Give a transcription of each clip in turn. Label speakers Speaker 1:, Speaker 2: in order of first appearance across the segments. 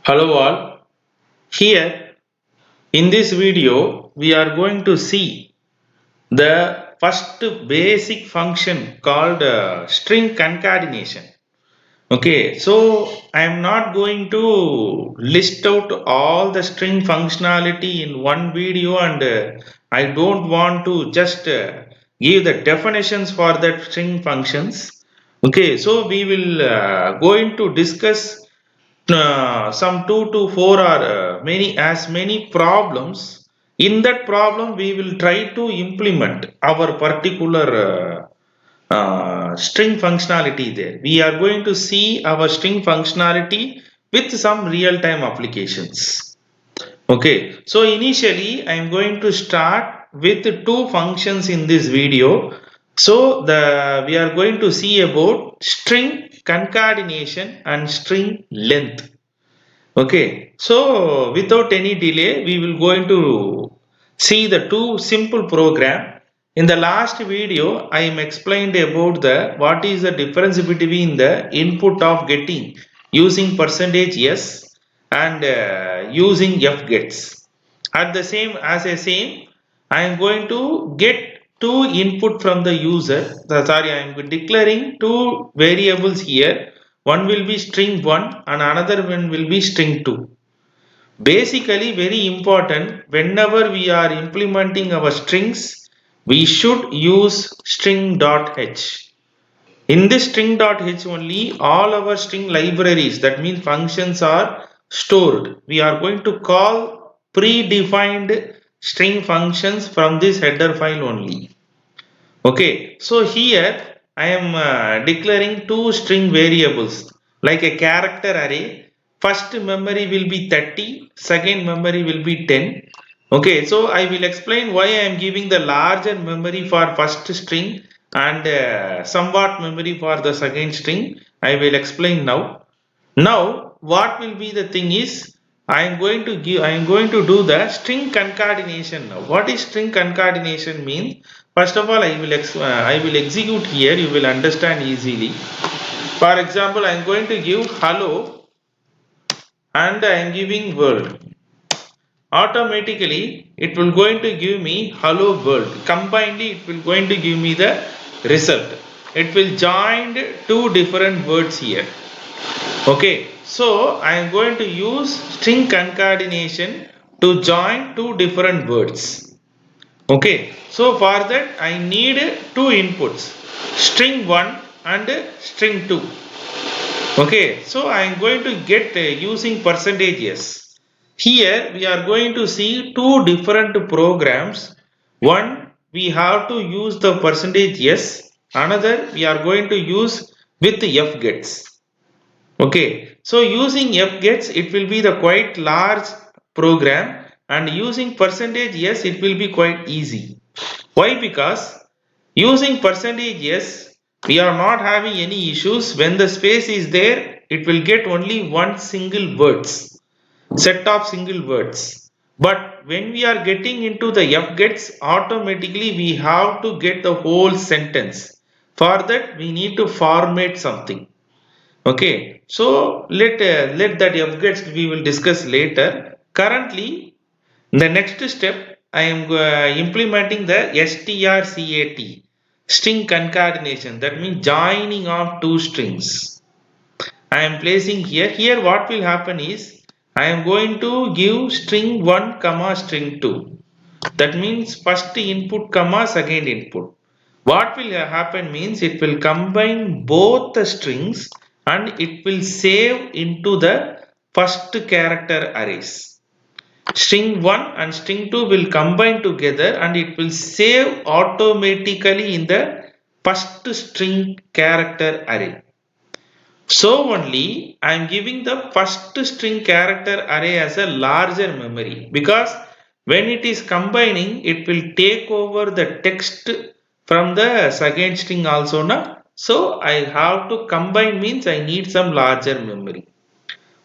Speaker 1: Hello all. Here in this video we are going to see the first basic function called string concatenation. Okay, so I am not going to list out all the string functionality in one video, and I don't want to just give the definitions for that string functions. Okay, so we will going to discuss some 2 to 4 or many problems. In that problem we will try to implement our particular string functionality there. We are going to see our string functionality with some real-time applications. Okay, so initially I am going to start with two functions in this video. So we are going to see about string concatenation and string length. Okay, so without any delay, we will going to see the two simple program. In the last video, I am explained about the what is the difference between the input of getting using percentage s and using f gets. At the same as a same, I am going to get two input from the user. Sorry, I am declaring two variables here. One will be string 1 and another one will be string 2. Basically, very important, whenever we are implementing our strings, we should use string.h. In this string.h only, all our string libraries, that means functions, are stored. We are going to call predefined string functions from this header file only. Okay, so here I am declaring two string variables like a character array. First memory will be 30, second memory will be 10. Okay, so I will explain why I am giving the larger memory for first string and somewhat memory for the second string. I will explain now. Now, what will be the thing is, I am going to do the string concatenation now. What is string concatenation mean? First of all, I will execute here. You will understand easily. For example, I am going to give hello and I am giving world. Automatically, it will going to give me hello world. Combinedly, it will going to give me the result. It will join two different words here. Okay, so I am going to use string concatenation to join two different words. Okay, so for that I need two inputs, string 1 and string 2. Okay, so I am going to get using percentage s. Here we are going to see two different programs. One, we have to use the percentage s. Another, we are going to use with f gets. Okay, so using f gets, it will be the quite large program, and using percentage yes, it will be quite easy. Why? Because using percentage yes, we are not having any issues. When the space is there, it will get only one single words, set of single words. But when we are getting into the f gets, automatically we have to get the whole sentence. For that, we need to format something. Okay, so let that f gets we will discuss later. Currently, the next step I am implementing the strcat, string concatenation. That means joining of two strings. I am placing here. Here, what will happen is I am going to give string 1 comma string 2. That means first input comma second input. What will happen means it will combine both the strings and it will save into the first character arrays. String 1 and string 2 will combine together and it will save automatically in the first string character array. So only I am giving the first string character array as a larger memory, because when it is combining, it will take over the text from the second string also now. So I have to combine means I need some larger memory.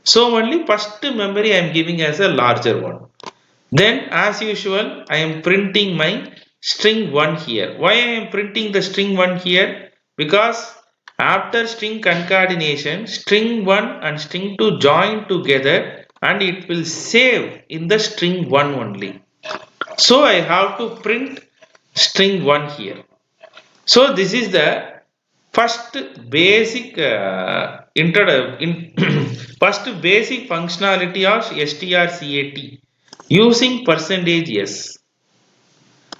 Speaker 1: So only first memory I am giving as a larger one. Then as usual I am printing my string 1 here. Why I am printing the string 1 here? Because after string concatenation, string 1 and string 2 join together and it will save in the string 1 only. So I have to print string 1 here. So this is the first basic first basic functionality of strcat using percentage %s.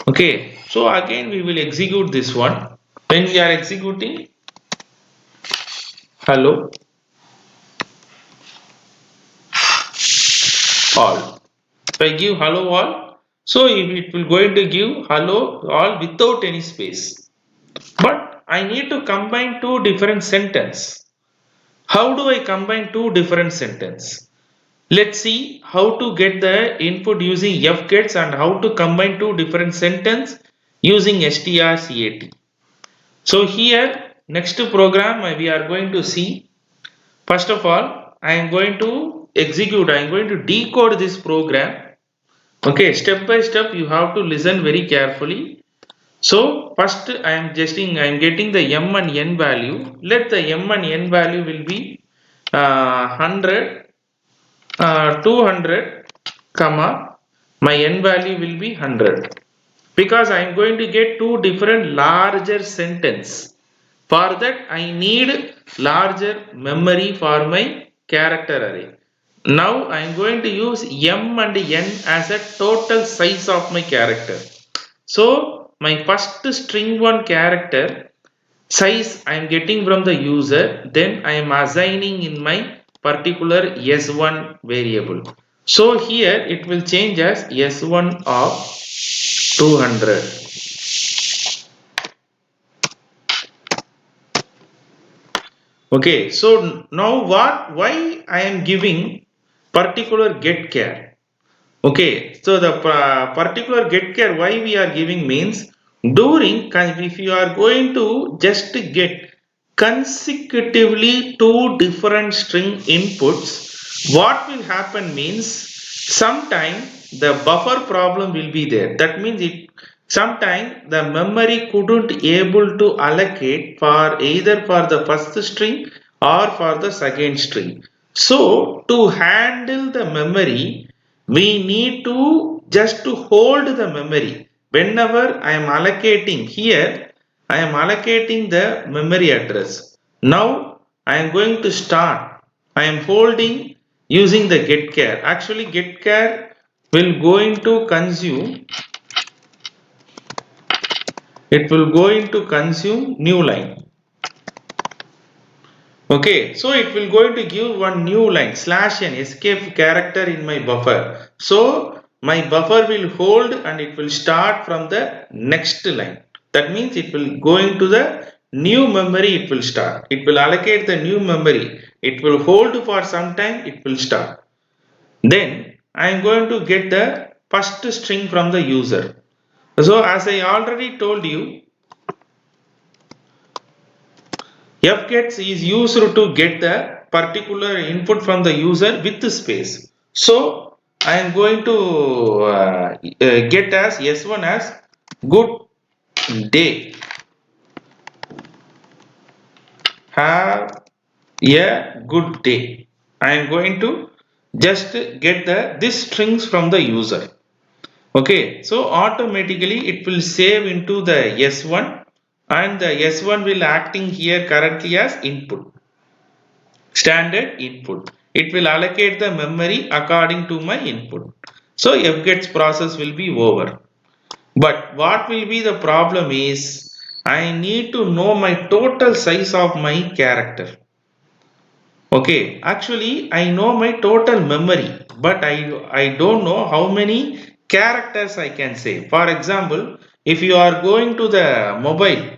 Speaker 1: Okay, so again we will execute this one. When we are executing hello all, if I give hello all, so it will going to give hello all without any space. But I need to combine two different sentences. How do I combine two different sentences? Let's see how to get the input using fgets and how to combine two different sentences using strcat. So here next program we are going to see. First of all, I am going to execute, I am going to decode this program. Okay, step by step you have to listen very carefully. So first I am getting the m and n value. Let the m and n value will be 100, 200, comma, my n value will be 100. Because I am going to get two different larger sentence. For that I need larger memory for my character array. Now I am going to use m and n as a total size of my character. So my first string 1 character size I am getting from the user, then I am assigning in my particular s1 variable. So here it will change as s1 of 200. Okay, so now why I am giving particular get char? Okay, so the particular get char why we are giving means if you are going to just get consecutively two different string inputs, what will happen means sometime the buffer problem will be there. That means sometime the memory couldn't able to allocate for either for the first string or for the second string. So to handle the memory, we need to just to hold the memory. Whenever I am allocating here, I am allocating the memory address. Now I am going to start. I am holding using the get char. Actually get char will going to consume, it will going to consume new line. Okay, so it will going to give one new line slash n escape character in my buffer. So my buffer will hold and it will start from the next line. That means it will go into the new memory, it will start. It will allocate the new memory. It will hold for some time, it will start. Then I am going to get the first string from the user. So as I already told you, fgets is used to get the particular input from the user with the space. So I am going to get as s1 as good day. Have a good day. I am going to just get this strings from the user. Okay, so automatically it will save into the s1 and the s1 will acting here currently as input. Standard input. It will allocate the memory according to my input. So fgets process will be over. But what will be the problem is I need to know my total size of my character. Okay, actually I know my total memory, but I don't know how many characters I can say. For example, if you are going to the mobile,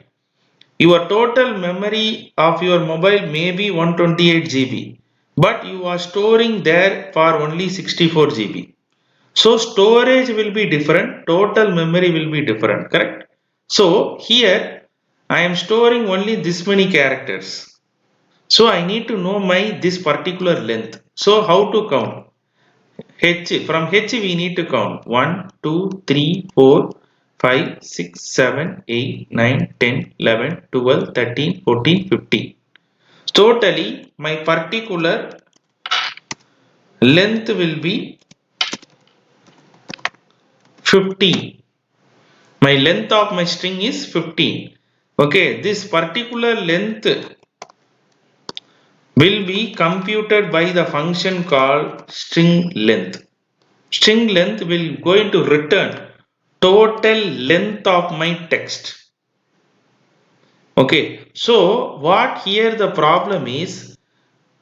Speaker 1: your total memory of your mobile may be 128 GB, but you are storing there for only 64 GB. So storage will be different, total memory will be different, correct? So here I am storing only this many characters. So I need to know my this particular length. So how to count? From H we need to count 1, 2, 3, 4, 5, 6, 7, 8, 9, 10, 11, 12, 13, 14, 15. Totally my particular length will be 15. My length of my string is 15. Okay, this particular length will be computed by the function called string length. String length will going to return total length of my text. Okay, so what here the problem is,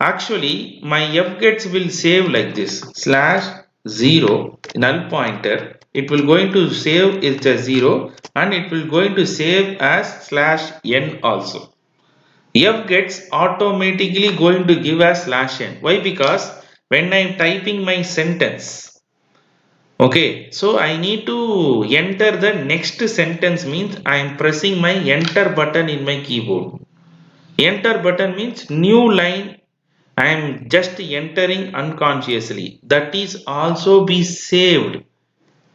Speaker 1: actually my fgets will save like this slash 0 null pointer. It will going to save it as 0 and it will going to save as slash n also. F gets automatically going to give as slash n. Why? Because when I am typing my sentence, okay, so I need to enter the next sentence means I am pressing my enter button in my keyboard. Enter button means new line I am just entering unconsciously. That is also be saved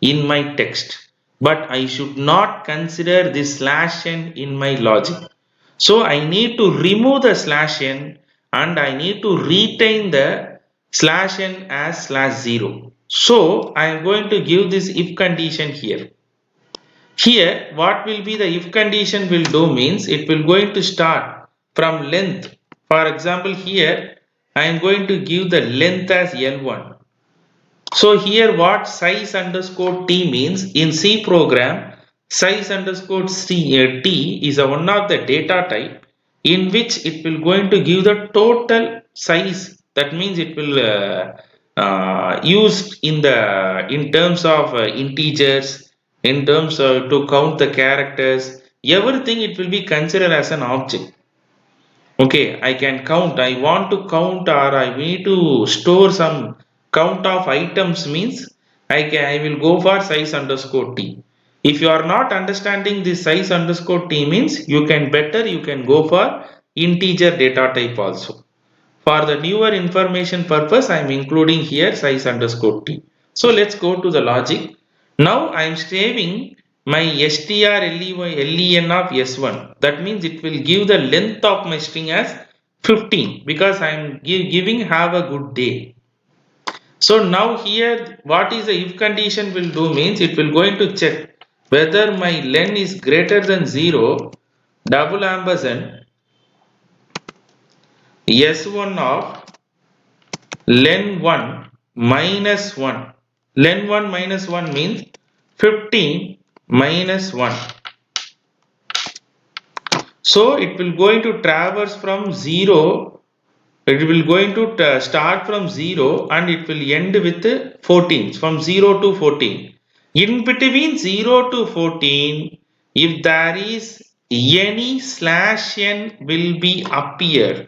Speaker 1: in my text. But I should not consider this slash n in my logic. So I need to remove the slash n and I need to retain the slash n as slash 0. So I am going to give this if condition here. Here what will be the if condition will do means it will going to start from length. For example here I am going to give the length as L1. So here what size underscore t means in C program, size underscore t is a one of the data type in which it will going to give the total size. That means it will used in terms of integers, in terms of to count the characters, everything it will be considered as an object. Okay, I can count. I want to count or I need to store some count of items means I will go for size underscore t. If you are not understanding this size underscore t means you can go for integer data type also. For the newer information purpose I am including here size underscore t. So let's go to the logic. Now I am saving my strlen of s1. That means it will give the length of my string as 15 because I am giving have a good day. So now here what is the if condition will do means it will going to check whether my len is greater than 0 double ampersand s1 of len1 minus 1. Len1 minus 1 means 15 minus 1. So it will going to traverse from 0. It will going to start from 0 and it will end with 14 from 0 to 14. In between 0 to 14, if there is any slash n will be appear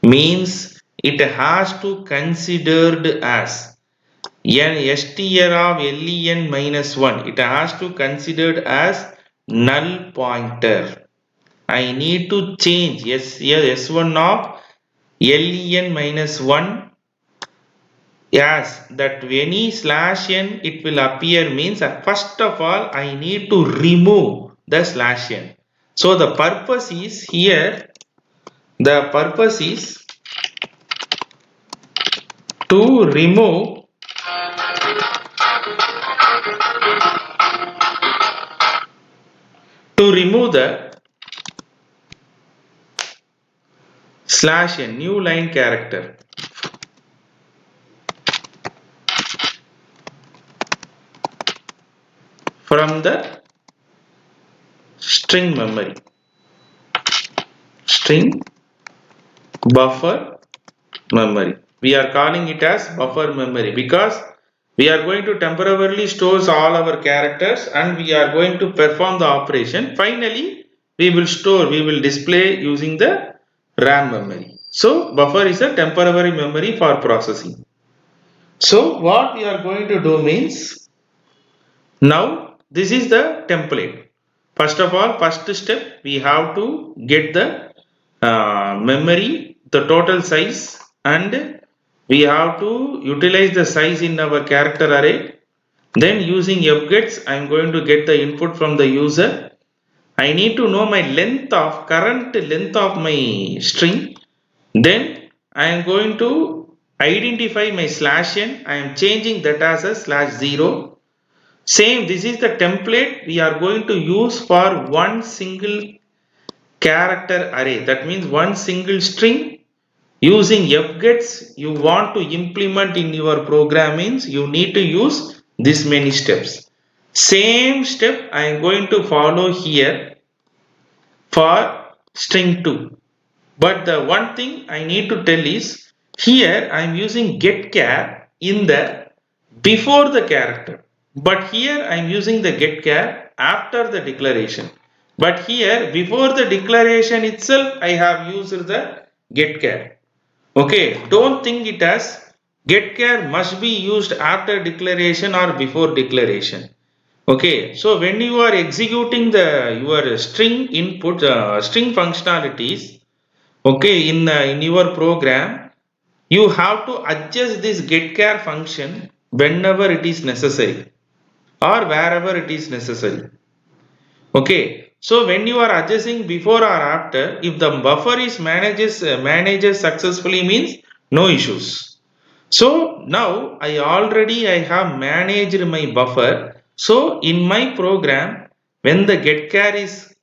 Speaker 1: means it has to considered as n str of len minus 1. It has to considered as null pointer. I need to change s1 of len minus 1. Yes, that any slash n it will appear means first of all I need to remove the slash n. So the purpose is here, the purpose is to remove the slash n new line character from the string memory, string buffer memory. We are calling it as buffer memory because we are going to temporarily store all our characters and we are going to perform the operation. Finally, we will display using the RAM memory. So buffer is a temporary memory for processing. So what we are going to do means, now this is the template. First of all, first step we have to get the memory, the total size, and we have to utilize the size in our character array. Then using fgets, I am going to get the input from the user. I need to know my current length of my string. Then I am going to identify my slash n. I am changing that as a /0. Same, this is the template we are going to use for one single character array. That means one single string using fgets you want to implement in your program means you need to use this many steps. Same step I am going to follow here for string 2. But the one thing I need to tell is here I am using getChar in the before the character. But here I am using the getChar after the declaration. But here before the declaration itself I have used the getChar. Okay, don't think it as getChar must be used after declaration or before declaration. Okay, so when you are executing your string input, string functionalities, okay, in your program, you have to adjust this getChar function whenever it is necessary or wherever it is necessary. Okay, so when you are adjusting before or after, if the buffer is manages successfully means no issues. So now I have managed my buffer. So in my program, when the getChar is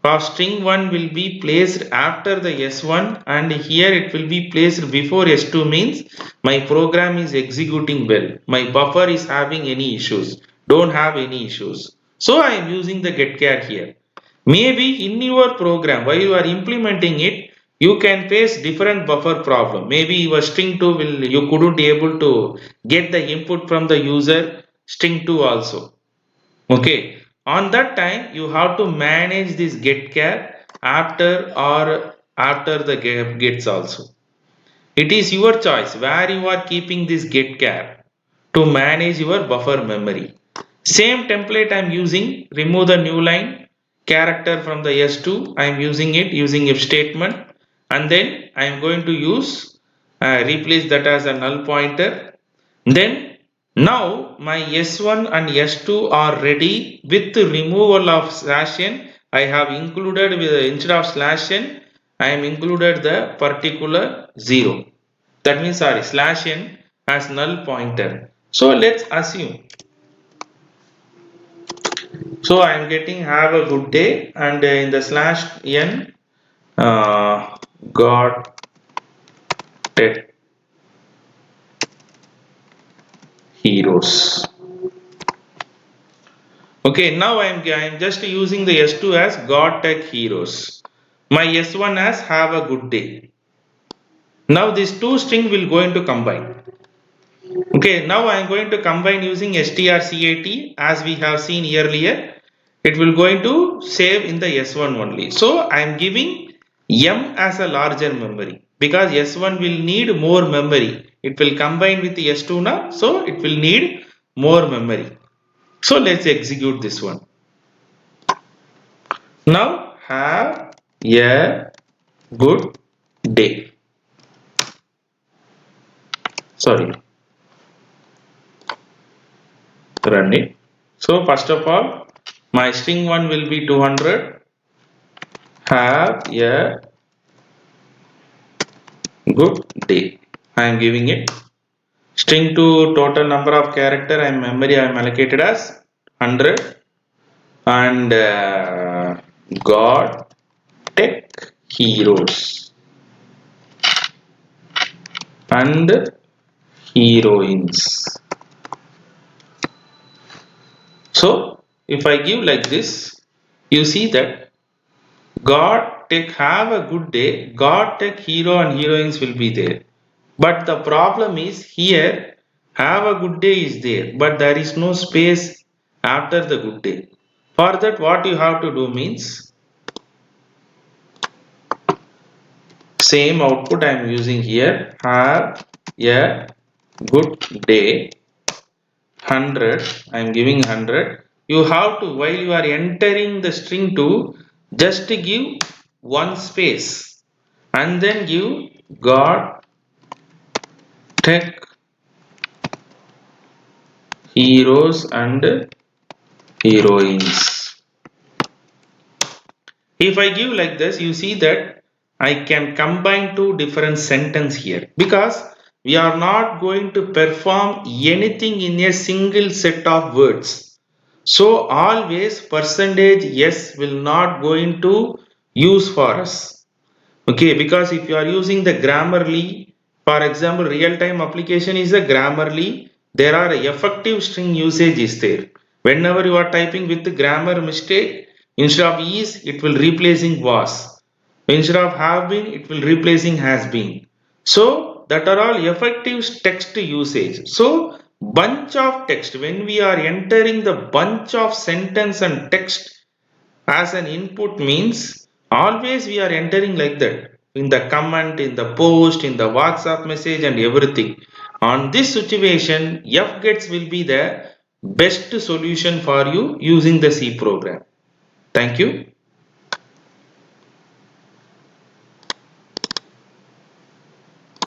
Speaker 1: for string 1 will be placed after the S1 and here it will be placed before S2 means my program is executing well. My buffer is having any issues. Don't have any issues. So I am using the getChar here. Maybe in your program while you are implementing it, you can face different buffer problem. Maybe your string 2 will you couldn't able to get the input from the user string 2 also. Okay, on that time you have to manage this getChar after the gets also. It is your choice where you are keeping this getChar to manage your buffer memory. Same template I am using, remove the new line character from the S2. I am using it using if statement and then I am going to use replace that as a null pointer. Then now my S1 and S2 are ready with the removal of /n. I have included with instead of /n, I am included the particular 0. That means sorry /n as null pointer. So let's assume. So I am getting have a good day and in the /n got tech heroes. Okay, now I am just using the S2 as God Tech Heroes. My S1 as have a good day. Now these two string will going to combine. Okay, now I am going to combine using strcat as we have seen earlier. It will going to save in the S1 only. So I am giving M as a larger memory because S1 will need more memory. It will combine with the S2 now, so it will need more memory. So let's execute this one. Now have a good day. Sorry, run it. So first of all, my string 1 will be 200. Have a good day. I am giving it. String 2 total number of character and memory I am allocated as 100 and God Tech Heroes and heroines. So if I give like this, you see that God Tech have a good day, God Tech hero and heroines will be there. But the problem is here have a good day is there, but there is no space after the good day. For that what you have to do means same output I am using here have a good day 100 I am giving 100. You have to while you are entering the string to just give one space and then give God Tech heroes and heroines. If I give like this, you see that I can combine two different sentences here because we are not going to perform anything in a single set of words. So always percentage yes will not going to use for us. Okay, because if you are using the Grammarly, for example, real-time application is a Grammarly, there are effective string usage is there. Whenever you are typing with the grammar mistake, instead of is, it will replacing was. Instead of have been, it will replacing has been. So that are all effective text usage. So bunch of text, when we are entering the bunch of sentence and text as an input means always we are entering like that in the comment, in the post, in the WhatsApp message and everything. On this situation, fgets will be the best solution for you using the C program. Thank you.